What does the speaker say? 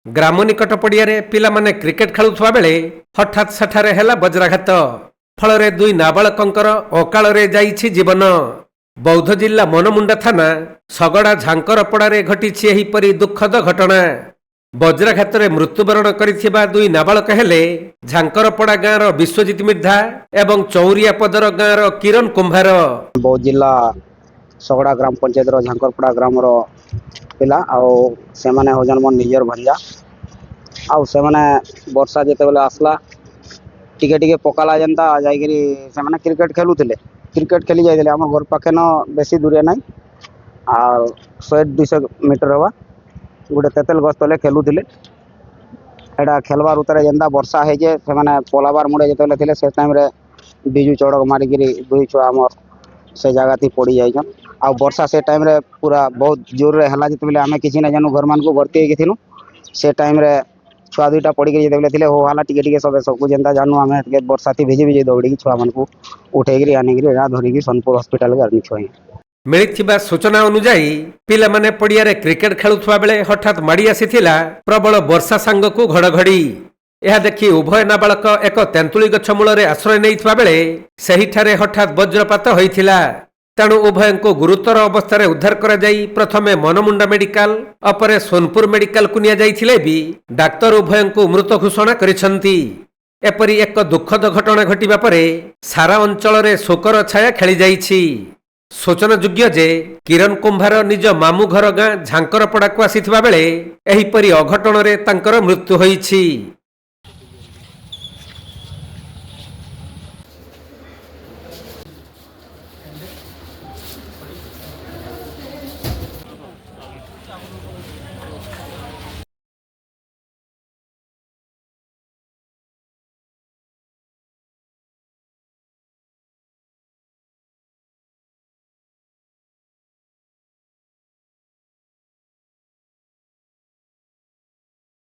ଗ୍ରାମ ନିକଟ ପଡ଼ିଆରେ ପିଲାମାନେ କ୍ରିକେଟ ଖେଳୁଥିବା ବେଳେ ହଠାତ୍ ସେଠାରେ ହେଲା ବଜ୍ରାଘାତ। ଫଳରେ ଦୁଇ ନାବାଳକଙ୍କର ଅକାଳରେ ଯାଇଛି ଜୀବନ। ବୌଦ୍ଧ ଜିଲ୍ଲା ମନମୁଣ୍ଡା ଥାନା ଶଗଡ଼ା ଝାଙ୍କରପଡ଼ାରେ ଘଟିଛି ଏହିପରି ଦୁଃଖଦ ଘଟଣା। ବଜ୍ରାଘାତରେ ମୃତ୍ୟୁବରଣ କରିଥିବା ଦୁଇ ନାବାଳକ ହେଲେ ଝାଙ୍କରପଡ଼ା ଗାଁର ବିଶ୍ୱଜିତ ମିର୍ଦ୍ଧା ଏବଂ ଚୌରିଆପଦର ଗାଁର କିରଣ କୁମ୍ଭାର। ବୌଦ୍ଧ ଜିଲ୍ଲା ଶଗଡ଼ା ଗ୍ରାମ ପଞ୍ଚାୟତର ଝାଙ୍କରପଡ଼ା ଗ୍ରାମର ପିଲା ଆଉ ସେମାନେ ହଉଛନ୍ ମୋର ନିଜର ଭଞ୍ଜା। ଆଉ ସେମାନେ ବର୍ଷା ଯେତେବେଳେ ଆସିଲା ଟିକେ ଟିକେ ପକାଲା ଯେନ୍ତା ଯାଇକିରି ସେମାନେ କ୍ରିକେଟ ଖେଲୁଥିଲେ। କ୍ରିକେଟ ଖେଲି ଯାଇଥିଲେ ଆମ ଘର ପାଖେନ ବେଶୀ ଦୂରେ ନାହିଁ ଆଉ 100-200 ମିଟର ହେବା ଗୋଟେ ତେତେଲ ଗଛ ତଲେ ଖେଲୁଥିଲେ। ଏଇଟା ଖେଲବାର ଉତ୍ତରେ ଯେନ୍ତା ବର୍ଷା ହେଇଛେ ସେମାନେ ପଲାବାର ମୁଡ଼େ ଯେତେବେଳେ ଥିଲେ ସେ ଟାଇମ୍ରେ ବିଜୁ ଚଡ଼କ ମାରିକିରି ଦୁଇ ଛୁଆ ଆମର ସେ ଜାଗାଥି ପଡ଼ି ଯାଇଛନ୍। ଆଉ ବର୍ଷା ସେ ଟାଇମ୍ରେ ପୁରା ବହୁତ ଜୋରରେ ହେଲା ଯେତେବେଳେ ଆମେ କିଛି ନାଇଁ ଜାନୁ ଘରମାନଙ୍କୁ ଭର୍ତ୍ତି ହେଇକି ଥିଲୁ। ସେ ଟାଇମ୍ରେ ଛୁଆ ଦୁଇଟା ପଡ଼ିକିରି ଯେତେବେଳେ ଥିଲେ ହୋ ହାଲା ଟିକେ ଟିକେ ସବୁ ଯେନ୍ତା ଜାନୁ ଆମେ ବର୍ଷାଥି ଭିଜି ଭିଜି ଦୌଡ଼ିକି ଛୁଆମାନଙ୍କୁ ଉଠେଇକିରି ଆଣିକିରି ଏରା ଧରିକି ସୋନପୁର ହସ୍ପିଟାଲକୁ ଆଣିଛୁ। ମିଳିଥିବା ସୂଚନା ଅନୁଯାୟୀ ପିଲାମାନେ ପଡ଼ିଆରେ କ୍ରିକେଟ ଖେଳୁଥିବା ବେଳେ ହଠାତ୍ ମାଡ଼ି ଆସିଥିଲା ପ୍ରବଳ ବର୍ଷା ସାଙ୍ଗକୁ ଘଡ଼ଘଡ଼ି। ଏହା ଦେଖି ଉଭୟ ନାବାଳକ ଏକ ତେନ୍ତୁଳି ଗଛ ମୂଳରେ ଆଶ୍ରୟ ନେଇଥିବା ବେଳେ ସେହିଠାରେ ହଠାତ୍ ବଜ୍ରପାତ ହୋଇଥିଲା। ତେଣୁ ଉଭୟଙ୍କୁ ଗୁରୁତର ଅବସ୍ଥାରେ ଉଦ୍ଧାର କରାଯାଇ ପ୍ରଥମେ ମନମୁଣ୍ଡା ମେଡିକାଲ ଓ ପରେ ସୋନପୁର ମେଡିକାଲକୁ ନିଆଯାଇଥିଲେ ବି ଡାକ୍ତର ଉଭୟଙ୍କୁ ମୃତ ଘୋଷଣା କରିଛନ୍ତି। ଏପରି ଏକ ଦୁଃଖଦ ଘଟଣା ଘଟିବା ପରେ ସାରା ଅଞ୍ଚଳରେ ଶୋକର ଛାୟା ଖେଳିଯାଇଛି। ସୂଚନାଯୋଗ୍ୟ ଯେ କିରଣ କୁମ୍ଭାର ନିଜ ମାମୁଁ ଘର ଗାଁ ଝାଙ୍କରପଡ଼ାକୁ ଆସିଥିବା ବେଳେ ଏହିପରି ଅଘଟଣରେ ତାଙ୍କର ମୃତ୍ୟୁ ହୋଇଛି।